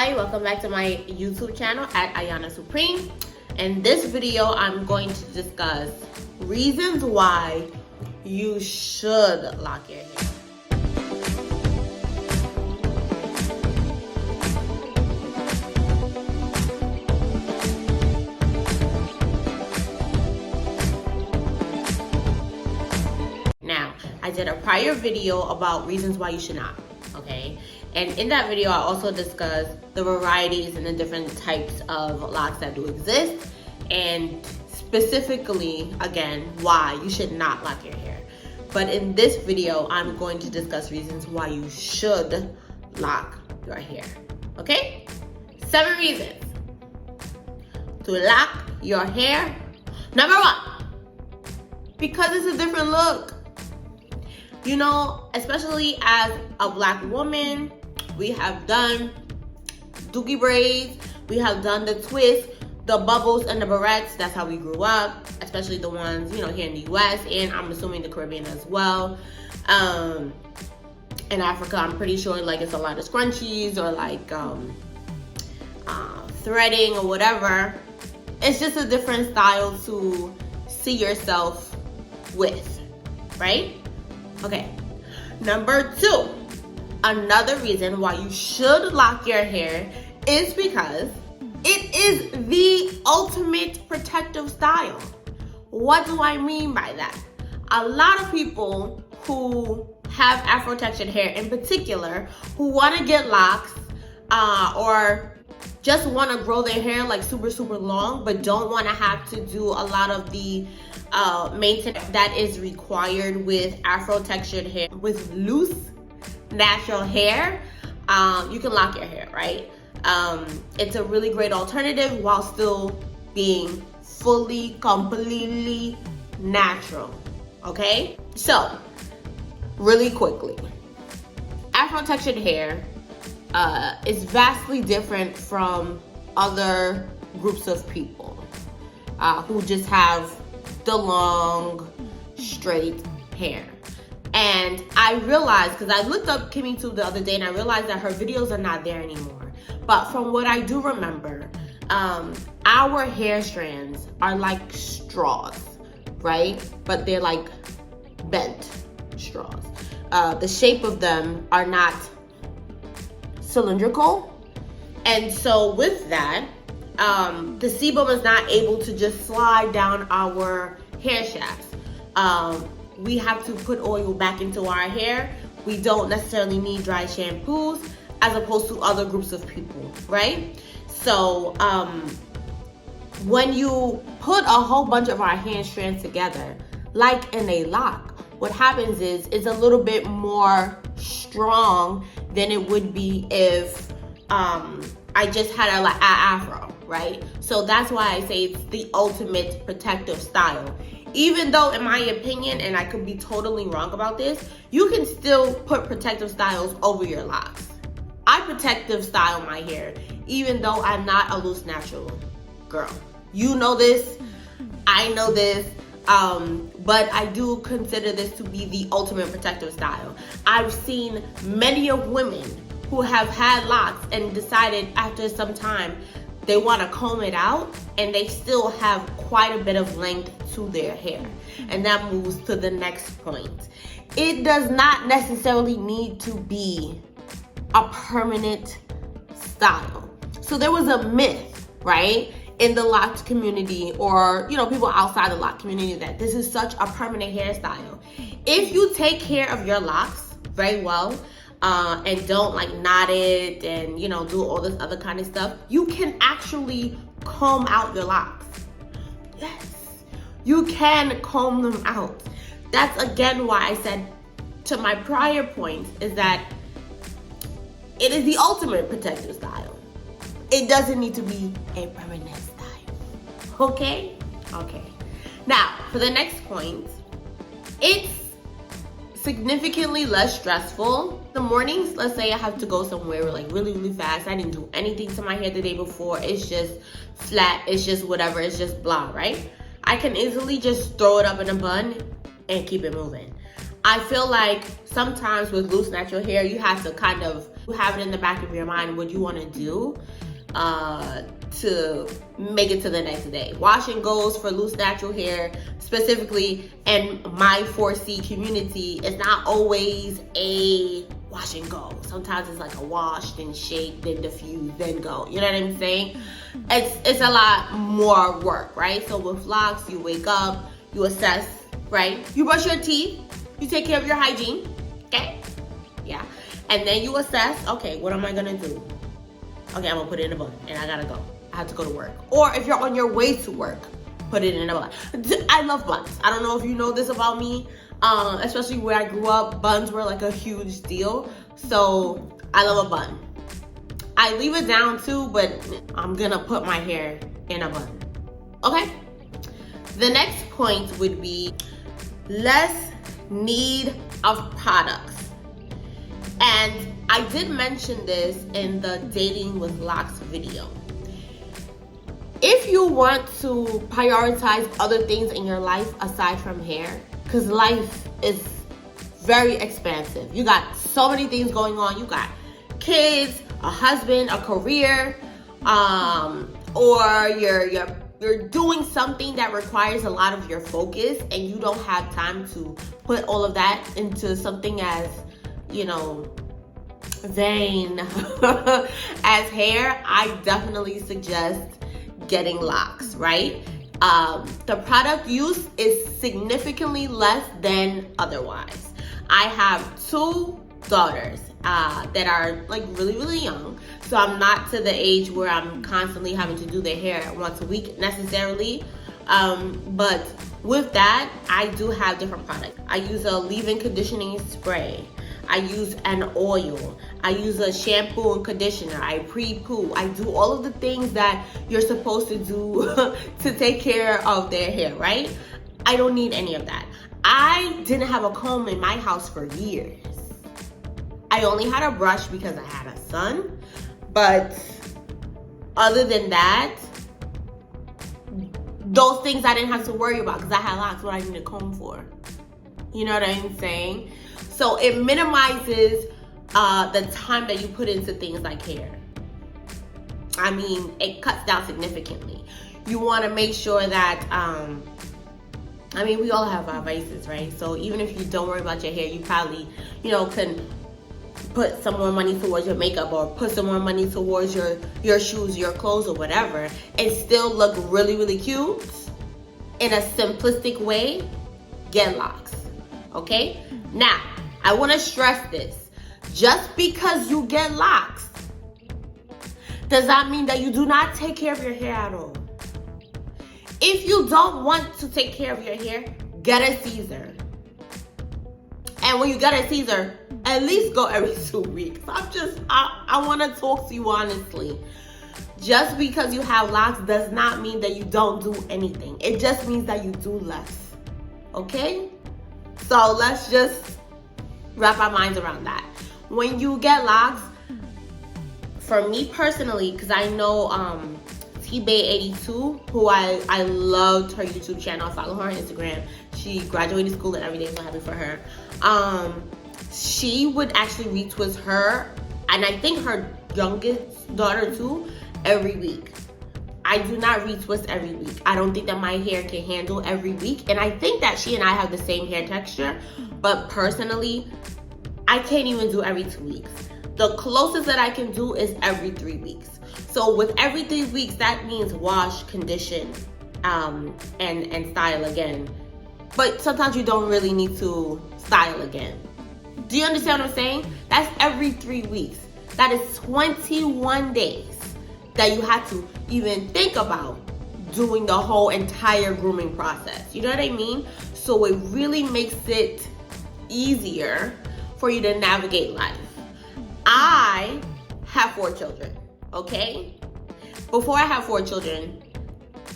Hi, welcome back to my YouTube channel at Ayana Supreme. In this video, I'm going to discuss reasons why you should lock your hair. Now, I did a prior video about reasons why you should not, okay? And in that video, I also discussed the varieties and the different types of locks that do exist, and specifically, again, why you should not lock your hair. But in this video, I'm going to discuss reasons why you should lock your hair, okay? 7 reasons to lock your hair. Number 1, because it's a different look. You know, especially as a black woman, we have done dookie braids, we have done the twists, the bubbles, and the barrettes. That's how we grew up, especially the ones, you know, here in the US, and I'm assuming the Caribbean as well. In Africa, I'm pretty sure like it's a lot of scrunchies or like threading or whatever. It's just a different style to see yourself with, right? Okay, number 2, another reason why you should lock your hair is because it is the ultimate protective style. What do I mean by that? A lot of people who have Afro textured hair in particular, who want to get locks or just want to grow their hair like super long, but don't want to have to do a lot of the maintenance that is required with Afro textured hair. With loose natural hair, you can lock your hair, right? It's a really great alternative while still being fully, completely natural, okay? So, really quickly, Afro textured hair is vastly different from other groups of people who just have the long, straight hair. And I realized, because I looked up Kimmy Tube the other day, and I realized that her videos are not there anymore. But from what I do remember, our hair strands are like straws, right? But they're like bent straws. The shape of them are not cylindrical. And so with that, the sebum is not able to just slide down our hair shafts. We have to put oil back into our hair. We don't necessarily need dry shampoos as opposed to other groups of people, right? So when you put a whole bunch of our hair strands together, like in a lock, what happens is it's a little bit more strong than it would be if I just had a afro, right? So that's why I say it's the ultimate protective style. Even though, in my opinion, and I could be totally wrong about this, you can still put protective styles over your locks. I protective style my hair, even though I'm not a loose natural girl. You know this, I know this, but I do consider this to be the ultimate protective style. I've seen many of women who have had locks and decided after some time they want to comb it out, and they still have quite a bit of length to their hair. And that moves to the next point. It does not necessarily need to be a permanent style. So there was a myth, right, in the locked community, or, you know, people outside the locked community, that this is such a permanent hairstyle. If you take care of your locks very well, and don't like knot it and, you know, do all this other kind of stuff, you can actually comb out your locks. Yes, you can comb them out. That's again why I said to my prior point is that it is the ultimate protective style. It doesn't need to be a permanent style. Okay? Okay. Now, for the next point, it's significantly less stressful. The mornings, let's say I have to go somewhere like really fast. I didn't do anything to my hair the day before. It's just flat. It's just whatever. It's just blah, right? I can easily just throw it up in a bun and keep it moving. I feel like sometimes with loose natural hair, you have to kind of You have it in the back of your mind what you want to do to make it to the next day. Wash and goes for loose natural hair specifically in my 4C community is not always a wash and go. Sometimes it's like a wash, then shake, then diffuse, then go. You know what I'm saying? It's a lot more work, right? So with locks, you wake up, you assess, right? You brush your teeth, you take care of your hygiene, okay? Yeah. And then you assess, okay, what am I gonna do? Okay, I'm gonna put it in a bun and I gotta go. I have to go to work. Or if you're on your way to work, put it in a bun. I love buns. I don't know if you know this about me, especially where I grew up, buns were like a huge deal. So I love a bun. I leave it down too, but I'm gonna put my hair in a bun, okay? The next point would be less need of products. And I did mention this in the Dating with Locks video. If you want to prioritize other things in your life aside from hair, because life is very expansive. You got so many things going on. You got kids, a husband, a career, or you're doing something that requires a lot of your focus and you don't have time to put all of that into something as, you know, vain as hair. I definitely suggest getting locks, right? The product use is significantly less than otherwise. I have 2 daughters that are like really young, so I'm not to the age where I'm constantly having to do their hair once a week necessarily, but with that, I do have different products. I use a leave-in conditioning spray. I use an oil. I use a shampoo and conditioner. I pre-poo. I do all of the things that you're supposed to do to take care of their hair, right? I don't need any of that. I didn't have a comb in my house for years. I only had a brush because I had a son. But other than that, those things I didn't have to worry about because I had locks. What I need a comb for. You know what I'm saying? So it minimizes the time that you put into things like hair. I mean, it cuts down significantly. You want to make sure that, I mean, we all have our vices, right? So even if you don't worry about your hair, you probably, you know, can put some more money towards your makeup or put some more money towards your shoes, your clothes, or whatever, and still look really cute in a simplistic way. Get locks, okay? Now, I want to stress this. Just because you get locks does not mean that you do not take care of your hair at all. If you don't want to take care of your hair, get a Caesar. And when you get a Caesar, at least go every 2 weeks. I want to talk to you honestly. Just because you have locks does not mean that you don't do anything. It just means that you do less. Okay? So let's just wrap our minds around that. When you get locks, for me personally, because I know T-Bay82, who I loved her YouTube channel. I follow her on Instagram. She graduated school and everything, so happy for her. She would actually retwist her, and I think her youngest daughter too, every week. I do not retwist every week. I don't think that my hair can handle every week, and I think that she and I have the same hair texture, but personally, I can't even do every 2 weeks. The closest that I can do is every 3 weeks. So with every 3 weeks, that means wash, condition, and style again. But sometimes you don't really need to style again. Do you understand what I'm saying? That's every 3 weeks. That is 21 days that you have to even think about doing the whole entire grooming process. You know what I mean? So it really makes it easier for you to navigate life. I have 4 children, okay? Before I had 4 children,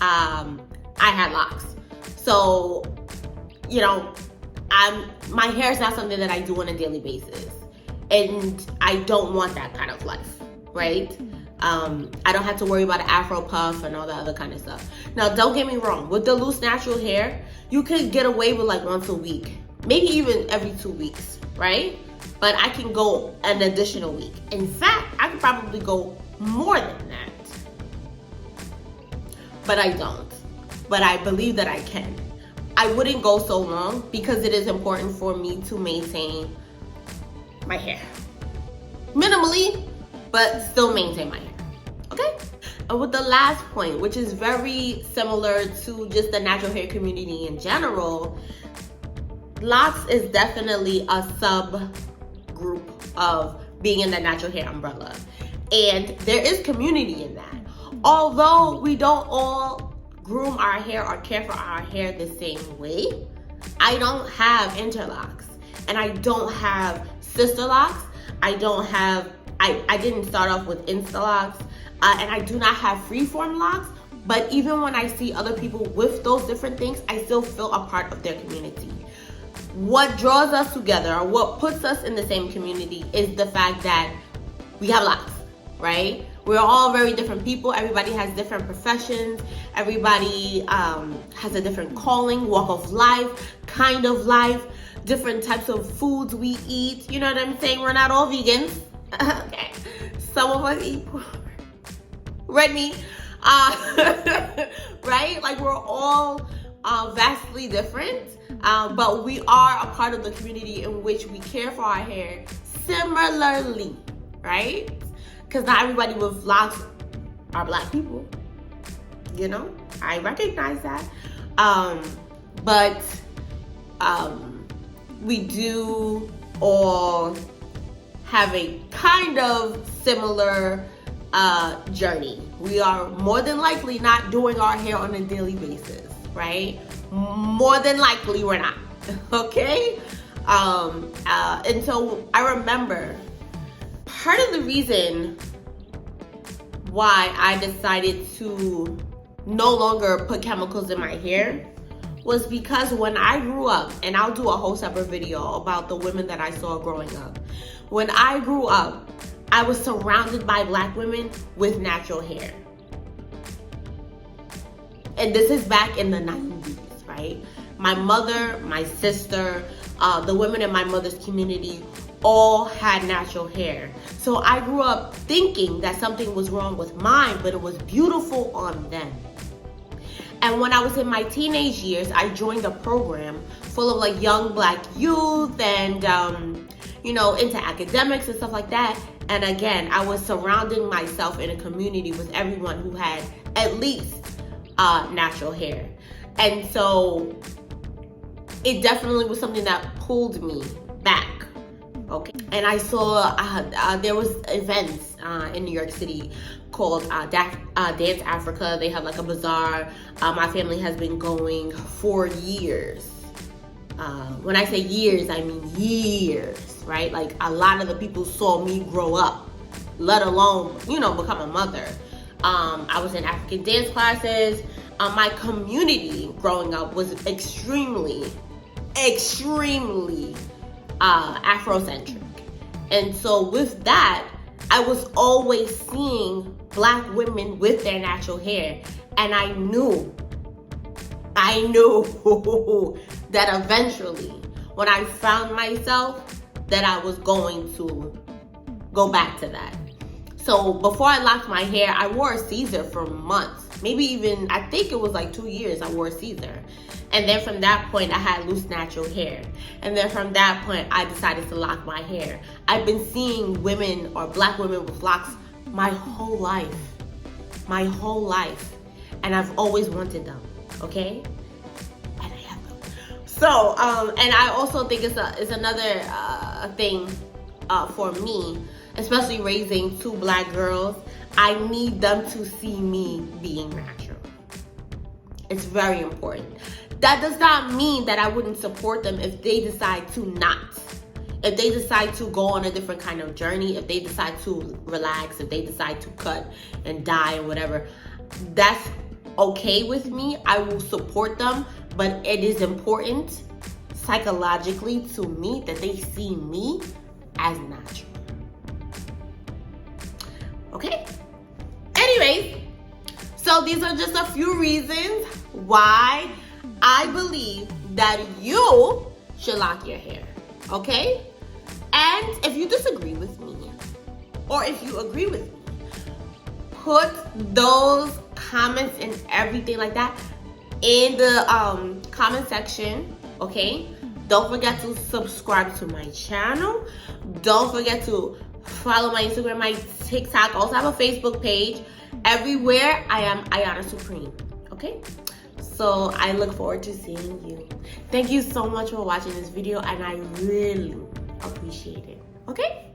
I had locks. So, you know, my hair is not something that I do on a daily basis. And I don't want that kind of life, right? I don't have to worry about an Afro puff and all that other kind of stuff. Now, don't get me wrong. With the loose natural hair, you could get away with like once a week. Maybe even every 2 weeks, right? but I can go an additional week. In fact, I could probably go more than that. But I don't. But I believe that I can. I wouldn't go so long because it is important for me to maintain my hair. Minimally, but still maintain my hair. Okay? And with the last point, which is very similar to just the natural hair community in general, locks is definitely a subgroup of being in the natural hair umbrella. And there is community in that. Although we don't all groom our hair or care for our hair the same way, I don't have interlocks and I don't have sister locks. I didn't start off with Instalocks, and I do not have freeform locks. But even when I see other people with those different things, I still feel a part of their community. What draws us together, or what puts us in the same community, is the fact that we have locks, right? We're all very different people. Everybody has different professions. Everybody has a different calling, walk of life, kind of life, different types of foods we eat. You know what I'm saying? We're not all vegans. Okay. Some of us eat red meat. Right? Like, we're all vastly different. But we are a part of the community in which we care for our hair similarly, right? Because not everybody with locks are black people. You know, I recognize that. But we do all have a kind of similar journey. We are more than likely not doing our hair on a daily basis, right? More than likely we're not. Okay? And so I remember part of the reason why I decided to no longer put chemicals in my hair was because when I grew up, and I'll do a whole separate video about the women that I saw growing up. When I grew up, I was surrounded by black women with natural hair. And this is back in the 90s, right? My mother, my sister, the women in my mother's community all had natural hair. So I grew up thinking that something was wrong with mine, but it was beautiful on them. And when I was in my teenage years, I joined a program full of like young black youth and, you know, into academics and stuff like that. And again, I was surrounding myself in a community with everyone who had at least natural hair. And so it definitely was something that pulled me back. Okay. And I saw there was events in New York City called Dance Africa. They have like a bazaar. My family has been going for years. When I say years, I mean years, right? Like, a lot of the people saw me grow up, let alone, you know, become a mother. I was in African dance classes. My community growing up was extremely Afrocentric. And so with that, I was always seeing black women with their natural hair. And I knew that eventually, when I found myself, that I was going to go back to that. So before I locked my hair, I wore a Caesar for months. Maybe even, I think it was like 2 years I wore a Caesar. And then from that point, I had loose natural hair. And then from that point, I decided to lock my hair. I've been seeing women or black women with locks my whole life. My whole life. And I've always wanted them, okay? And I have them. So, and I also think it's another thing for me, especially raising two black girls. I need them to see me being natural. It's very important. That does not mean that I wouldn't support them if they decide to not. If they decide to go on a different kind of journey, if they decide to relax, if they decide to cut and dye and whatever, that's okay with me. I will support them, but it is important psychologically to me that they see me as natural. Okay? Anyways, so these are just a few reasons why I believe that you should lock your hair, okay? And if you disagree with me, or if you agree with me, put those comments and everything like that in the comment section, okay? Don't forget to subscribe to my channel. Don't forget to follow my Instagram, my TikTok. Also have a Facebook page. Everywhere I am Ayana Supreme, okay? So I look forward to seeing you. Thank you so much for watching this video, and I really appreciate it, okay?